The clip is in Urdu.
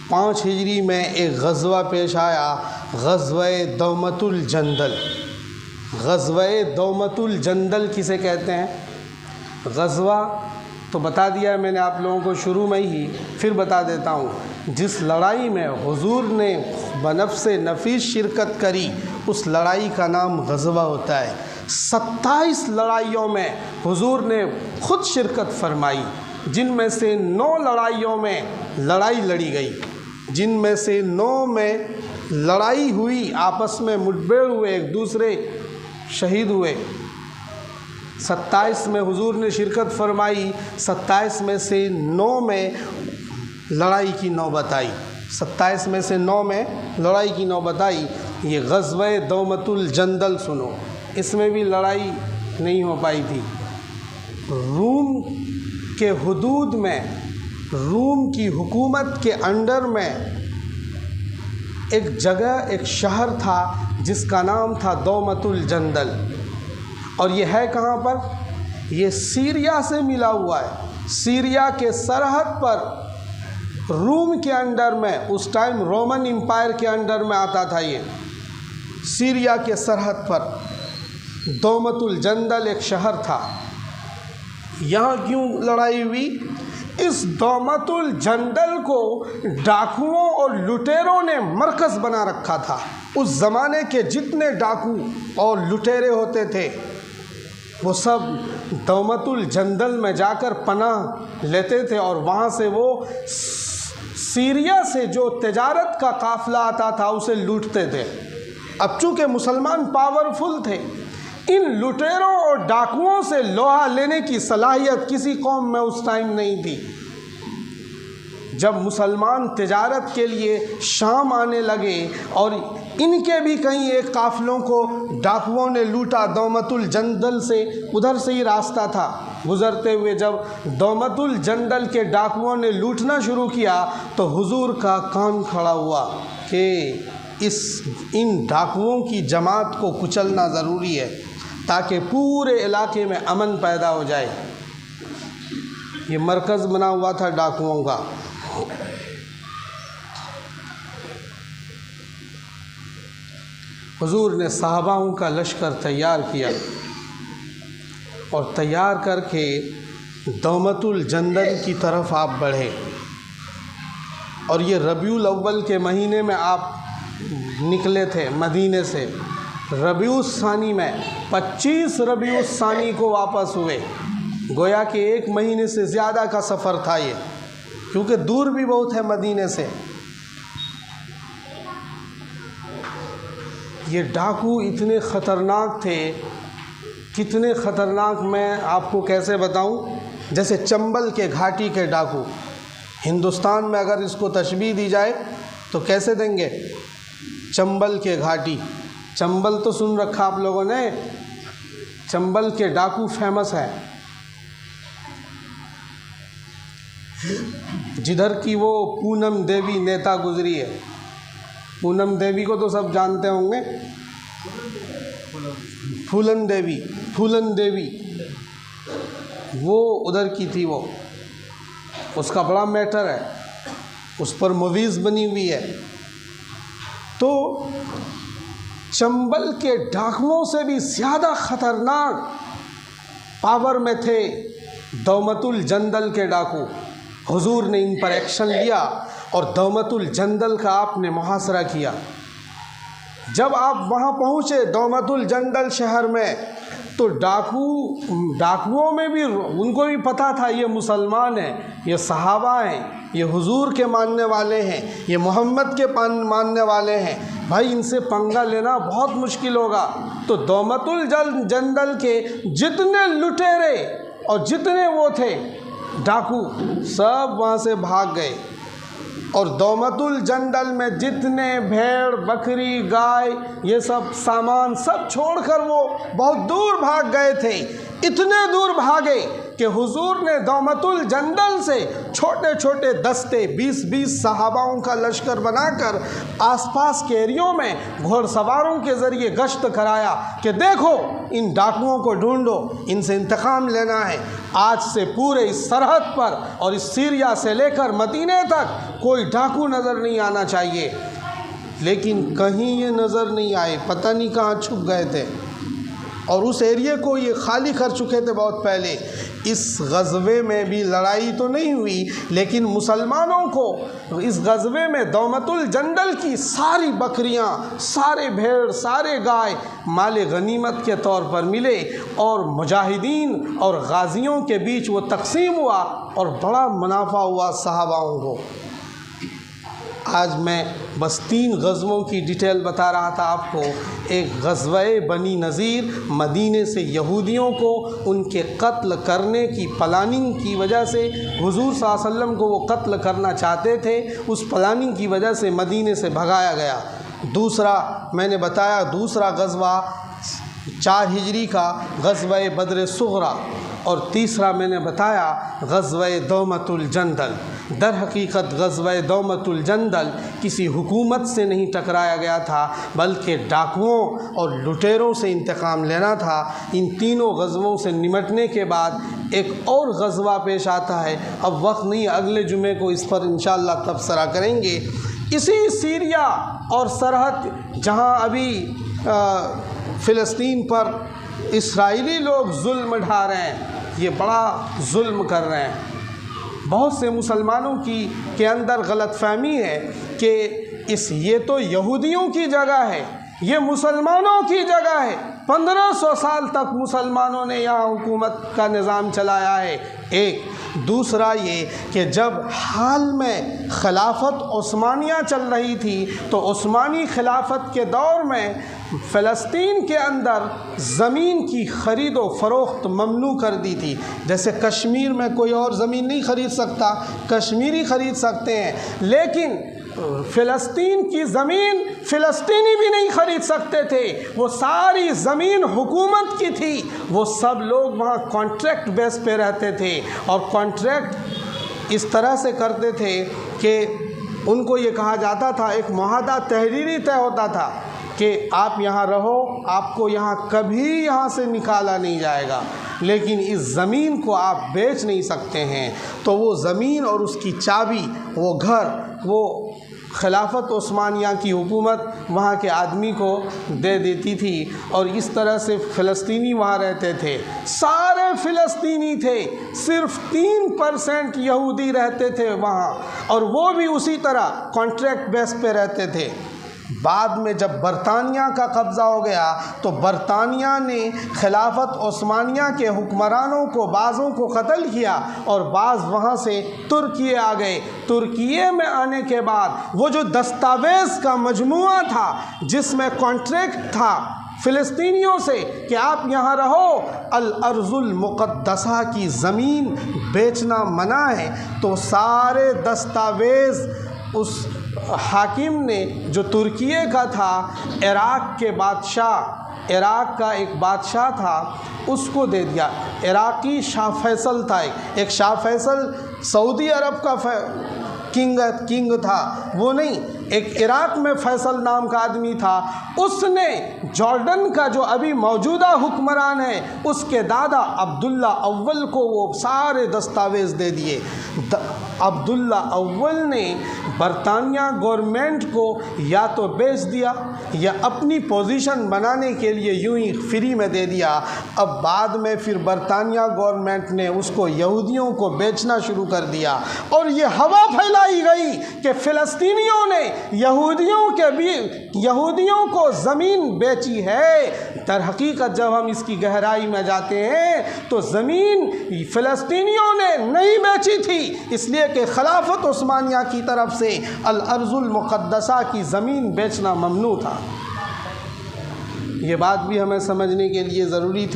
5 ہجری میں ایک غزوہ پیش آیا، غزوہ دومۃ الجندل۔ غزوہ دومۃ الجندل کسے کہتے ہیں؟ غزوہ تو بتا دیا ہے میں نے آپ لوگوں کو شروع میں ہی، پھر بتا دیتا ہوں۔ جس لڑائی میں حضور نے بنفس نفیس شرکت کری اس لڑائی کا نام غزوہ ہوتا ہے۔ 27 لڑائیوں میں حضور نے خود شرکت فرمائی، جن میں سے 9 لڑائیوں میں لڑائی لڑی گئی، جن میں سے 9 میں لڑائی ہوئی، آپس میں مٹبھیڑ ہوئے، ایک دوسرے شہید ہوئے۔ 27 میں حضور نے شرکت فرمائی، 27 میں سے 9 میں لڑائی کی نوبت آئی، 27 میں سے 9 میں لڑائی کی نوبت آئی۔ یہ غزوہ دومۃ الجندل سنو، اس میں بھی لڑائی نہیں ہو پائی تھی۔ روم کے حدود میں، روم کی حکومت کے انڈر میں ایک جگہ، ایک شہر تھا جس کا نام تھا دومۃ الجندل، اور یہ ہے کہاں پر؟ یہ سیریا سے ملا ہوا ہے، سیریا کے سرحد پر، روم کے انڈر میں، اس ٹائم رومن امپائر کے انڈر میں آتا تھا یہ، سیریا کے سرحد پر دومۃ الجندل ایک شہر تھا۔ یہاں کیوں لڑائی ہوئی؟ اس دومۃ الجندل کو ڈاکوؤں اور لٹیروں نے مرکز بنا رکھا تھا۔ اس زمانے کے جتنے ڈاکو اور لٹیرے ہوتے تھے وہ سب دومۃ الجندل میں جا کر پناہ لیتے تھے، اور وہاں سے وہ سیریا سے جو تجارت کا قافلہ آتا تھا اسے لوٹتے تھے۔ اب چونکہ مسلمان پاورفل تھے، ان لٹیروں اور ڈاکوؤں سے لوہا لینے کی صلاحیت کسی قوم میں اس ٹائم نہیں تھی۔ جب مسلمان تجارت کے لیے شام آنے لگے اور ان کے بھی کہیں ایک قافلوں کو ڈاکوؤں نے لوٹا دومۃ الجندل سے، ادھر سے ہی راستہ تھا گزرتے ہوئے، جب دومۃ الجندل کے ڈاکوؤں نے لوٹنا شروع کیا تو حضور کا کان کھڑا ہوا کہ ان ڈاکوؤں کی جماعت کو کچلنا ضروری ہے تاکہ پورے علاقے میں امن پیدا ہو جائے۔ یہ مرکز بنا ہوا تھا ڈاکوؤں کا۔ حضور نے صحاباؤں کا لشکر تیار کیا اور تیار کر کے دومۃ الجندل کی طرف آپ بڑھے، اور یہ ربیع الاول کے مہینے میں آپ نکلے تھے مدینے سے۔ ربیع الثانی میں 25 ربیع الثانی کو واپس ہوئے، گویا کہ 1 مہینے سے زیادہ کا سفر تھا یہ، کیونکہ دور بھی بہت ہے مدینے سے۔ یہ ڈاکو اتنے خطرناک تھے، کتنے خطرناک میں آپ کو کیسے بتاؤں؟ جیسے چنبل کے گھاٹی کے ڈاکو، ہندوستان میں اگر اس کو تشبیہ دی جائے تو کیسے دیں گے؟ چنبل کے گھاٹی۔ چنبل تو سن رکھا آپ لوگوں نے، چنبل کے ڈاکو فیمس ہیں، جدھر کی وہ پونم دیوی نیتا گزری ہے۔ پونم دیوی کو تو سب جانتے ہوں گے، پھولن دیوی وہ ادھر کی تھی، وہ اس کا بڑا میٹر ہے، اس پر موویز بنی ہوئی ہے۔ تو چنبل کے ڈاکوؤں سے بھی زیادہ خطرناک پاور میں تھے دومۃ الجندل کے ڈاکو۔ حضور نے ان پر ایکشن لیا اور دومۃ الجندل کا آپ نے محاصرہ کیا۔ جب آپ وہاں پہنچے دومۃ الجندل شہر میں تو ڈاکوؤں میں بھی ان کو بھی پتہ تھا یہ مسلمان ہیں، یہ صحابہ ہیں، یہ حضور کے ماننے والے ہیں، یہ محمد کے ماننے والے ہیں، بھائی ان سے پنگا لینا بہت مشکل ہوگا۔ تو دومۃ الجندل کے جتنے لٹیرے اور جتنے وہ تھے ڈاکو سب وہاں سے بھاگ گئے، اور دومۃ الجندل میں جتنے بھیڑ بکری گائے یہ سب سامان سب چھوڑ کر وہ بہت دور بھاگ گئے تھے۔ اتنے دور بھاگے کہ حضور نے دومۃ الجندل سے چھوٹے چھوٹے دستے 20-20 صحاباؤں کا لشکر بنا کر آس پاس کے ایریوں میں گھوڑ سواروں کے ذریعے گشت کرایا کہ دیکھو ان ڈاکوؤں کو ڈھونڈو، ان سے انتقام لینا ہے۔ آج سے پورے اس سرحد پر اور اس سیریا سے لے کر مدینے تک کوئی ڈاکو نظر نہیں آنا چاہیے، لیکن کہیں یہ نظر نہیں آئے، پتہ نہیں کہاں چھپ گئے تھے، اور اس ایریے کو یہ خالی کر چکے تھے بہت پہلے۔ اس غزوے میں بھی لڑائی تو نہیں ہوئی، لیکن مسلمانوں کو اس غزوے میں دومت الجندل کی ساری بکریاں، سارے بھیڑ، سارے گائے مال غنیمت کے طور پر ملے، اور مجاہدین اور غازیوں کے بیچ وہ تقسیم ہوا اور بڑا منافع ہوا صحاباؤں کو۔ آج میں بس 3 غزووں کی ڈیٹیل بتا رہا تھا آپ کو۔ ایک غزوہ بنی نذیر، مدینے سے یہودیوں کو ان کے قتل کرنے کی پلاننگ کی وجہ سے، حضور صلی اللہ علیہ وسلم کو وہ قتل کرنا چاہتے تھے، اس پلاننگ کی وجہ سے مدینے سے بھگایا گیا۔ دوسرا میں نے بتایا، دوسرا غزوہ 4 ہجری کا غزوہ بدر صغریٰ، اور تیسرا میں نے بتایا غزوہ دومت الجندل۔ در حقیقت غزوہ دومت الجندل کسی حکومت سے نہیں ٹکرایا گیا تھا، بلکہ ڈاکوؤں اور لٹیروں سے انتقام لینا تھا۔ ان تینوں غزووں سے نمٹنے کے بعد ایک اور غزوہ پیش آتا ہے، اب وقت نہیں، اگلے جمعے کو اس پر انشاءاللہ تبصرہ کریں گے۔ اسی سیریا اور سرحد، جہاں ابھی فلسطین پر اسرائیلی لوگ ظلم ڈھا رہے ہیں، یہ بڑا ظلم کر رہے ہیں۔ بہت سے مسلمانوں کے اندر غلط فہمی ہے کہ یہ تو یہودیوں کی جگہ ہے، یہ مسلمانوں کی جگہ ہے۔ 1500 سال تک مسلمانوں نے یہاں حکومت کا نظام چلایا ہے۔ ایک دوسرا یہ کہ جب حال میں خلافت عثمانیہ چل رہی تھی تو عثمانی خلافت کے دور میں فلسطین کے اندر زمین کی خرید و فروخت ممنوع کر دی تھی۔ جیسے کشمیر میں کوئی اور زمین نہیں خرید سکتا، کشمیری خرید سکتے ہیں، لیکن فلسطین کی زمین فلسطینی بھی نہیں خرید سکتے تھے۔ وہ ساری زمین حکومت کی تھی، وہ سب لوگ وہاں کانٹریکٹ بیس پہ رہتے تھے، اور کانٹریکٹ اس طرح سے کرتے تھے کہ ان کو یہ کہا جاتا تھا، ایک معاہدہ تحریری طے ہوتا تھا کہ آپ یہاں رہو، آپ کو یہاں کبھی یہاں سے نکالا نہیں جائے گا، لیکن اس زمین کو آپ بیچ نہیں سکتے ہیں۔ تو وہ زمین اور اس کی چابی، وہ گھر، وہ خلافت عثمانیہ کی حکومت وہاں کے آدمی کو دے دیتی تھی، اور اس طرح سے فلسطینی وہاں رہتے تھے۔ سارے فلسطینی تھے، صرف 3% یہودی رہتے تھے وہاں، اور وہ بھی اسی طرح کانٹریکٹ بیس پہ رہتے تھے۔ بعد میں جب برطانیہ کا قبضہ ہو گیا تو برطانیہ نے خلافت عثمانیہ کے حکمرانوں کو، بعضوں کو قتل کیا، اور بعض وہاں سے ترکیے آ گئے۔ ترکیے میں آنے کے بعد وہ جو دستاویز کا مجموعہ تھا جس میں کانٹریکٹ تھا فلسطینیوں سے کہ آپ یہاں رہو، الارض المقدسہ کی زمین بیچنا منع ہے، تو سارے دستاویز اس حاکم نے، جو ترکیے کا تھا، عراق کے بادشاہ، عراق کا ایک بادشاہ تھا، اس کو دے دیا۔ عراقی شاہ فیصل تھا، ایک شاہ فیصل سعودی عرب کا کنگ تھا، وہ نہیں، ایک عراق میں فیصل نام کا آدمی تھا، اس نے جارڈن کا جو ابھی موجودہ حکمران ہے اس کے دادا عبداللہ اول کو وہ سارے دستاویز دے دیے۔ عبداللہ اول نے برطانیہ گورنمنٹ کو یا تو بیچ دیا یا اپنی پوزیشن بنانے کے لیے یوں ہی فری میں دے دیا۔ اب بعد میں پھر برطانیہ گورنمنٹ نے اس کو یہودیوں کو بیچنا شروع کر دیا، اور یہ ہوا پھیلائی گئی کہ فلسطینیوں نے یہودیوں کو زمین بیچی ہے۔ در حقیقت جب ہم اس کی گہرائی میں جاتے ہیں تو زمین فلسطینیوں نے نہیں بیچی تھی، اس لیے کہ خلافت عثمانیہ کی طرف سے الارض المقدسہ کی زمین بیچنا ممنوع تھا۔ یہ بات بھی ہمیں سمجھنے کے لیے ضروری تھی۔